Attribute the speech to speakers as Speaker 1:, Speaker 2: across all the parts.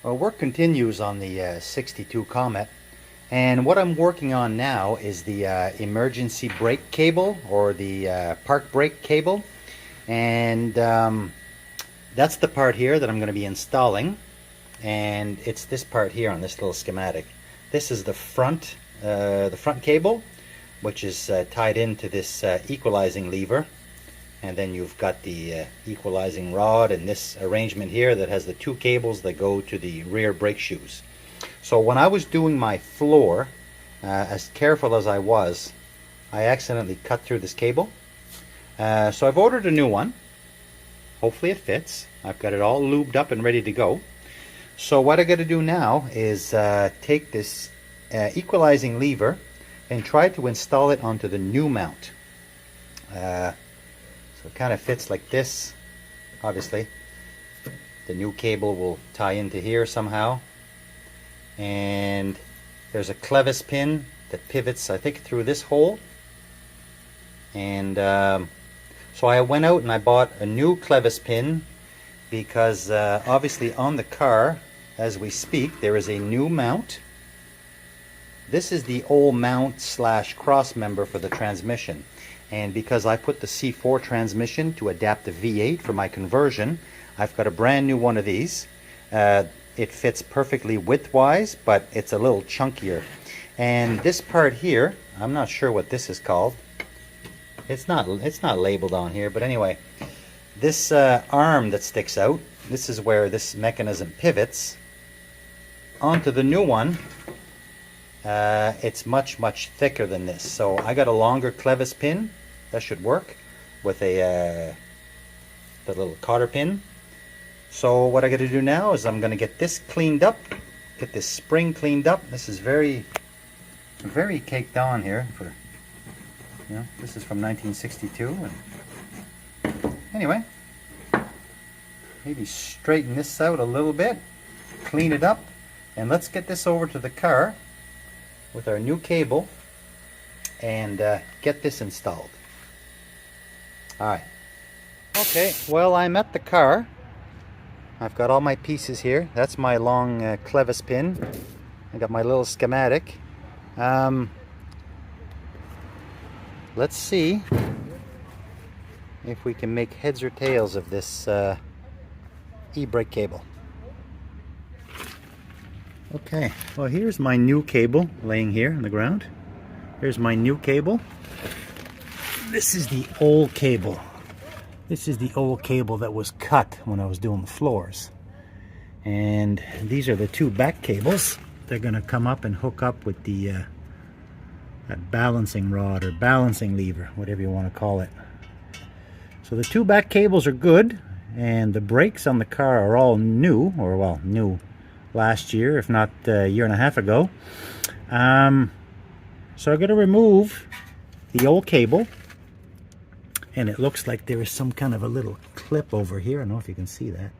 Speaker 1: Well, work continues on the 62 Comet, and what I'm working on now is the emergency brake cable, or the park brake cable, and that's the part here that I'm going to be installing, and it's this part here on this little schematic. This is the front cable, which is tied into this equalizing lever. And then you've got the equalizing rod and this arrangement here that has the two cables that go to the rear brake shoes. So when I was doing my floor, as careful as I was, I accidentally cut through this cable. So I've ordered a new one. Hopefully it fits. I've got it all lubed up and ready to go. So what I got to do now is take this equalizing lever and try to install it onto the new mount. So it kind of fits like this. Obviously the new cable will tie into here somehow, and there's a clevis pin that pivots, I think, through this hole. And so I went out and I bought a new clevis pin because obviously on the car as we speak there is a new mount. This is the old mount slash cross member for the transmission. And because I put the C4 transmission to adapt the V8 for my conversion, I've got a brand new one of these. It fits perfectly widthwise, but it's a little chunkier. And this part here, I'm not sure what this is called. It's not labeled on here, but anyway, this arm that sticks out, this is where this mechanism pivots onto the new one. It's much thicker than this, so I got a longer clevis pin that should work with the little cotter pin. So what I got to do now is I'm going to get this cleaned up, get this spring cleaned up. This is very caked on here. This is from 1962. And anyway, maybe straighten this out a little bit, clean it up, and let's get this over to the car with our new cable and get this installed. Alright. Okay, well, I'm at the car. I've got all my pieces here. That's my long clevis pin. I got my little schematic. Let's see if we can make heads or tails of this e-brake cable. Okay, well, here's my new cable laying here on the ground. Here's my new cable. This is the old cable. This is the old cable that was cut when I was doing the floors. And these are the two back cables. They're going to come up and hook up with the that balancing rod or balancing lever, whatever you want to call it. So the two back cables are good, and the brakes on the car are all new, or well, new last year, if not a year and a half ago. So I'm going to remove the old cable, and it looks like there is some kind of a little clip over here. I don't know if you can see that.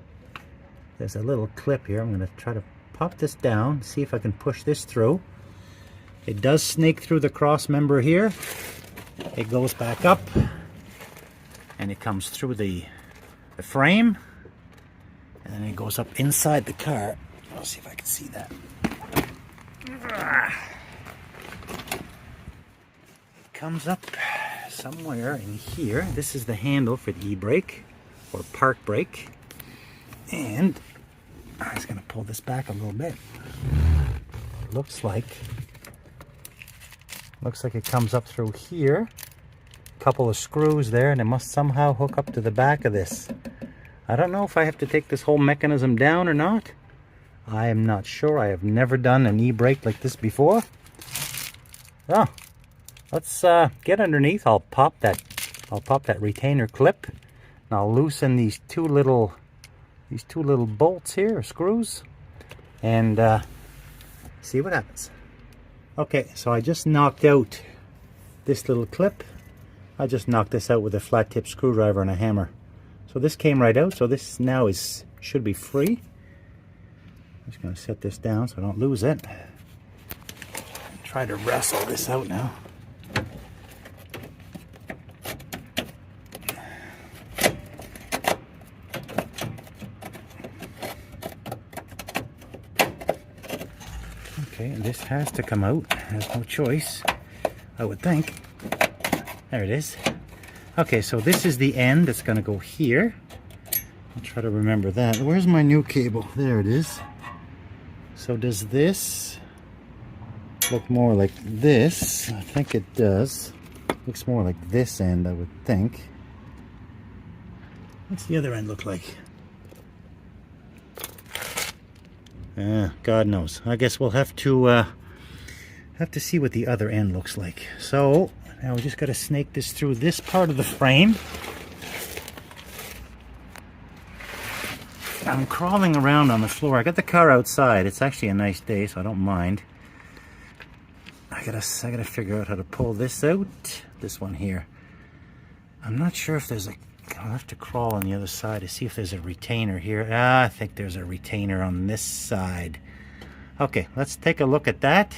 Speaker 1: There's a little clip here. I'm going to try to pop this down, see if I can push this through. It does snake through the cross member here. It goes back up, and it comes through the frame, and then it goes up inside the car. I'll see if I can see that. It comes up somewhere in here. This is the handle for the e-brake or park brake, and I'm just going to pull this back a little bit. It looks like it comes up through here. A couple of screws there, and it must somehow hook up to the back of this. I don't know if I have to take this whole mechanism down or not. I am not sure. I have never done an e-brake like this before. Oh, let's get underneath. I'll pop that retainer clip, and I'll loosen these two little bolts here, or screws, and see what happens. Okay, so I just knocked out this little clip. I just knocked this out with a flat tip screwdriver and a hammer. So this came right out. So this now should be free. I'm just going to set this down so I don't lose it. Try to wrestle this out now. Okay, and this has to come out. There's no choice, I would think. There it is. Okay, so this is the end that's going to go here. I'll try to remember that. Where's my new cable? There it is. So does this look more like this? I think it does. Looks more like this end, I would think. What's the other end look like? God knows. I guess we'll have to see what the other end looks like. So now we just got to snake this through this part of the frame. I'm crawling around on the floor. I got the car outside. It's actually a nice day, so I don't mind. I gotta figure out how to pull this out. This one here. I'm not sure if there's a... I'll have to crawl on the other side to see if there's a retainer here. I think there's a retainer on this side. Okay, let's take a look at that.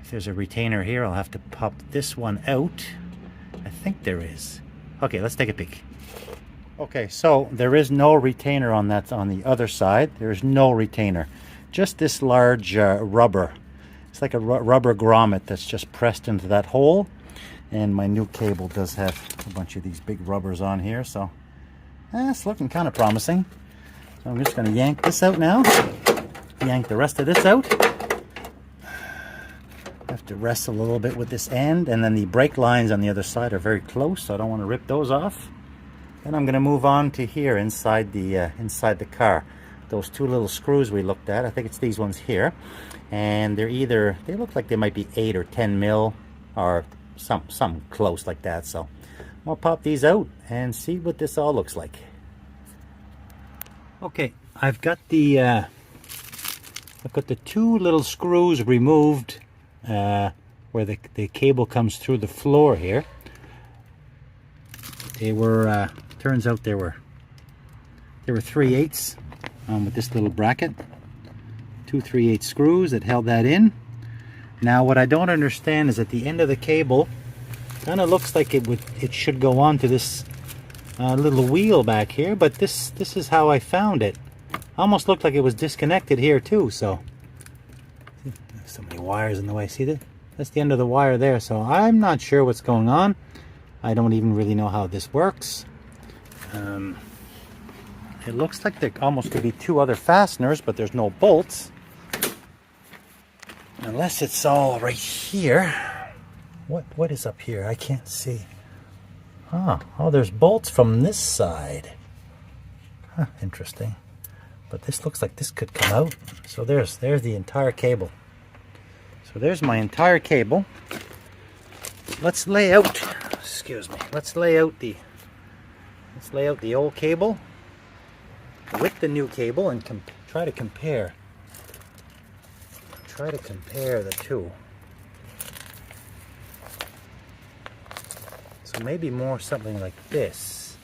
Speaker 1: If there's a retainer here, I'll have to pop this one out. I think there is. Okay, let's take a peek. Okay, so there is no retainer on that on the other side. There is no retainer. Just this large rubber. It's like a rubber grommet that's just pressed into that hole. And my new cable does have a bunch of these big rubbers on here, so it's looking kind of promising. So I'm just going to yank this out now. Yank the rest of this out. I have to wrestle a little bit with this end, and then the brake lines on the other side are very close, so I don't want to rip those off. Then I'm going to move on to here inside the car. Those two little screws we looked at, I think it's these ones here, and they look like they might be 8 or 10 mil or some close like that. So I'll pop these out and see what this all looks like. Okay, I've got the two little screws removed where the cable comes through the floor here. They were turns out they were 3/8 with this little bracket. 2 3/8 screws that held that in. Now what I don't understand is at the end of the cable, kind of looks like it should go on to this little wheel back here, but this is how I found it. Almost looked like it was disconnected here too. So there's so many wires in the way. See that? That's the end of the wire there. So I'm not sure what's going on. I don't even really know how this works. It looks like there almost could be 2 other fasteners, but there's no bolts. Unless it's all right here. What is up here? I can't see. Oh, there's bolts from this side. Huh, interesting. But this looks like this could come out. So there's the entire cable. So there's my entire cable. Let's lay out. Excuse me. Let's lay out the old cable with the new cable and try to compare. Try to compare the two. So maybe more something like this.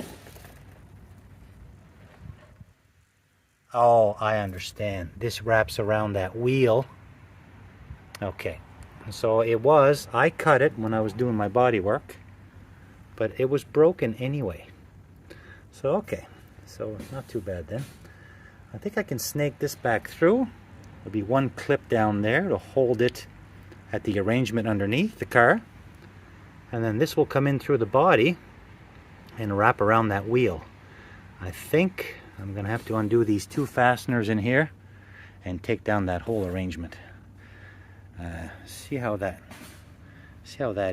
Speaker 1: Oh, I understand. This wraps around that wheel. Okay. So I cut it when I was doing my body work, but it was broken anyway. So, okay. So, not too bad then. I think I can snake this back through. There'll be one clip down there to hold it at the arrangement underneath the car. And then this will come in through the body and wrap around that wheel. I think I'm going to have to undo these 2 fasteners in here and take down that whole arrangement. See how that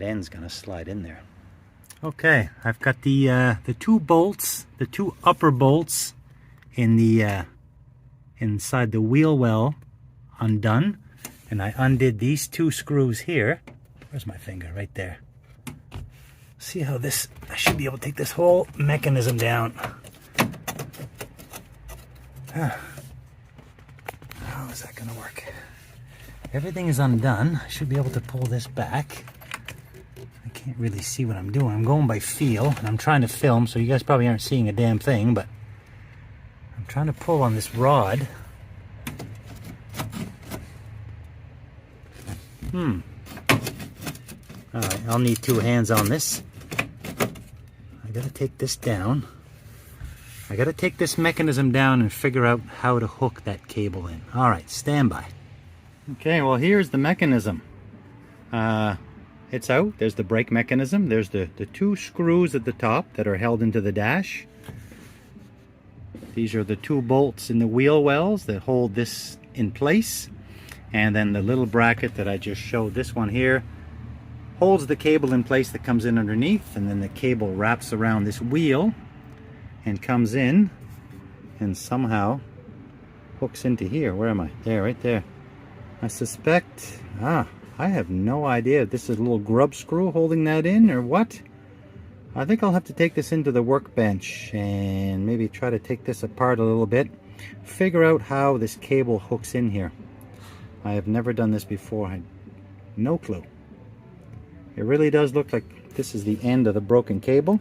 Speaker 1: end's going to slide in there. Okay, I've got the 2 bolts, the 2 upper bolts in the inside the wheel well undone, and I undid these 2 screws here. Where's my finger? Right there. See how this, I should be able to take this whole mechanism down. How is that going to work? Everything is undone. I should be able to pull this back. I can't really see what I'm doing. I'm going by feel, and I'm trying to film, so you guys probably aren't seeing a damn thing, but I'm trying to pull on this rod. Alright, I'll need 2 hands on this. I gotta take this down. I gotta take this mechanism down and figure out how to hook that cable in. Alright, stand by. Okay, well here's the mechanism. It's out. There's the brake mechanism. There's the two screws at the top that are held into the dash. These are the two bolts in the wheel wells that hold this in place. And then the little bracket that I just showed, this one here, holds the cable in place that comes in underneath, and then the cable wraps around this wheel and comes in and somehow hooks into here. Where am I? There, right there. I suspect, I have no idea if this is a little grub screw holding that in or what. I think I'll have to take this into the workbench and maybe try to take this apart a little bit, figure out how this cable hooks in here. I have never done this before. I have no clue. It really does look like this is the end of the broken cable.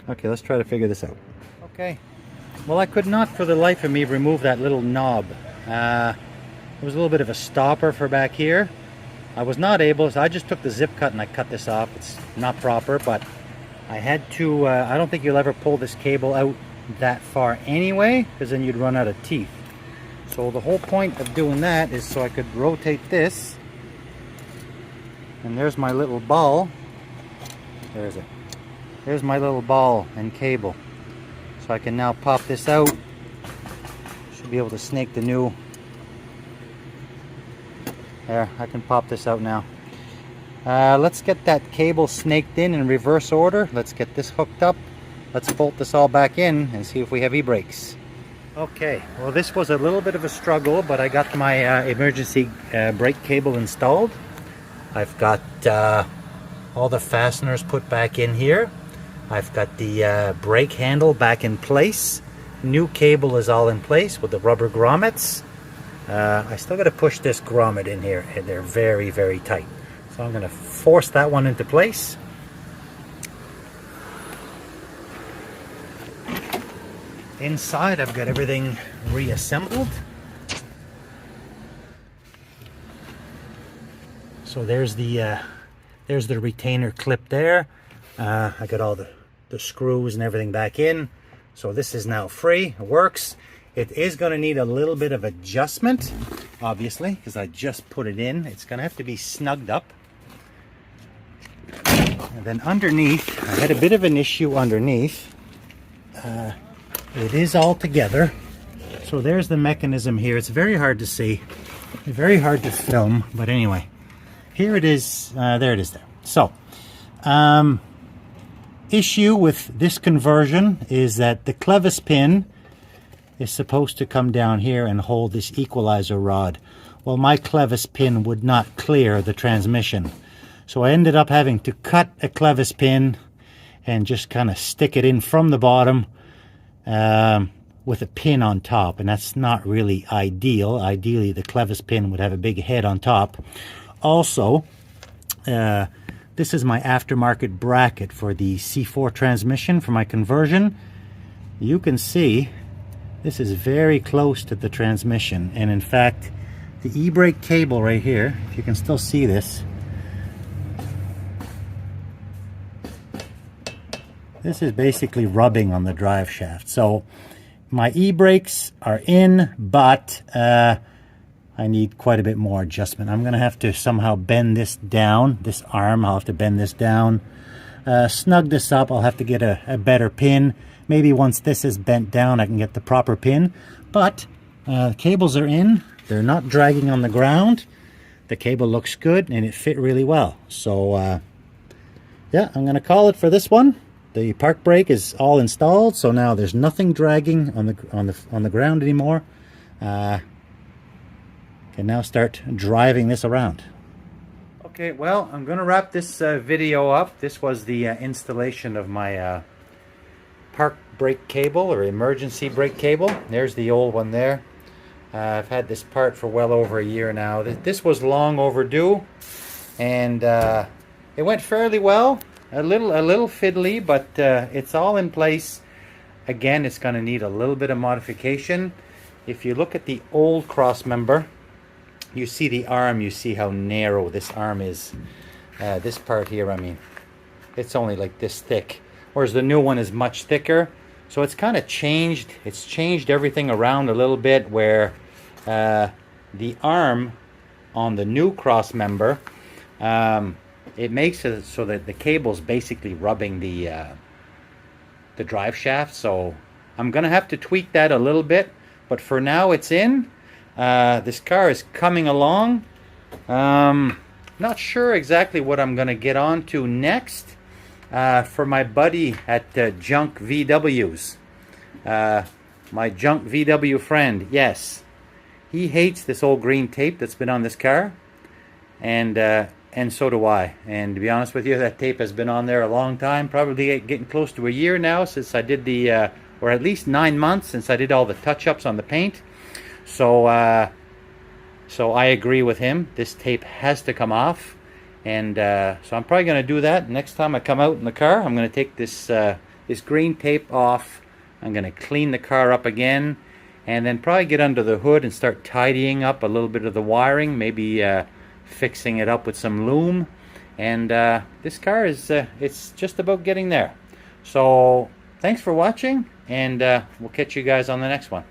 Speaker 1: Okay, let's try to figure this out. Okay, well I could not for the life of me remove that little knob. There was a little bit of a stopper for back here. I was not able, so I just took the zip cut and I cut this off. It's not proper, but I had to, I don't think you'll ever pull this cable out that far anyway, because then you'd run out of teeth. So the whole point of doing that is so I could rotate this. And there's my little ball. There's it. There's my little ball and cable. So I can now pop this out. Should be able to snake the new. There, I can pop this out now. Let's get that cable snaked in reverse order. Let's get this hooked up. Let's bolt this all back in and see if we have e-brakes. Okay, well this was a little bit of a struggle, but I got my emergency brake cable installed. I've got all the fasteners put back in here. I've got the brake handle back in place. New cable is all in place with the rubber grommets. I still got to push this grommet in here, and they're very, very tight. So I'm going to force that one into place. Inside I've got everything reassembled. So there's the retainer clip there. I got all the screws and everything back in. So this is now free. It works. It is going to need a little bit of adjustment, obviously, because I just put it in. It's going to have to be snugged up. And then underneath, I had a bit of an issue underneath. It is all together. So there's the mechanism here. It's very hard to see, very hard to film, but anyway, here it is. There it is there. So, issue with this conversion is that the clevis pin is supposed to come down here and hold this equalizer rod. Well, my clevis pin would not clear the transmission. So I ended up having to cut a clevis pin and just kind of stick it in from the bottom with a pin on top. And that's not really ideal. Ideally, the clevis pin would have a big head on top. Also, this is my aftermarket bracket for the C4 transmission for my conversion. You can see this is very close to the transmission, and in fact the e-brake cable right here, if you can still see this, this is basically rubbing on the drive shaft. So my e-brakes are in, but I need quite a bit more adjustment. I'm gonna have to somehow bend this down, this arm, I'll have to bend this down, snug this up. I'll have to get a better pin. Maybe once this is bent down, I can get the proper pin. But the cables are in. They're not dragging on the ground. The cable looks good, and it fit really well. So, yeah, I'm going to call it for this one. The park brake is all installed, so now there's nothing dragging on the ground anymore. Can now start driving this around. Okay, well, I'm going to wrap this video up. This was the installation of my park brake cable or emergency brake cable. There's the old one there. I've had this part for well over a year now. This was long overdue, and it went fairly well. A little fiddly, but it's all in place. Again, it's going to need a little bit of modification. If you look at the old cross member, you see the arm. You see how narrow this arm is. This part here, I mean, it's only like this thick. Whereas the new one is much thicker. So it's kind of changed. It's changed everything around a little bit, where the arm on the new cross member, it makes it so that the cable's basically rubbing the drive shaft. So I'm gonna have to tweak that a little bit, but for now it's in. This car is coming along. Not sure exactly what I'm gonna get on to next. For my buddy at Junk VWs, my Junk VW friend, yes, he hates this old green tape that's been on this car, and so do I. And to be honest with you, that tape has been on there a long time, probably getting close to a year now since I did the, or at least 9 months since I did all the touch-ups on the paint. So, so I agree with him. This tape has to come off. And so I'm probably going to do that next time I come out in the car. I'm going to take this this green tape off. I'm going to clean the car up again, and then probably get under the hood and start tidying up a little bit of the wiring, maybe fixing it up with some loom. And this car is it's just about getting there. So thanks for watching, and we'll catch you guys on the next one.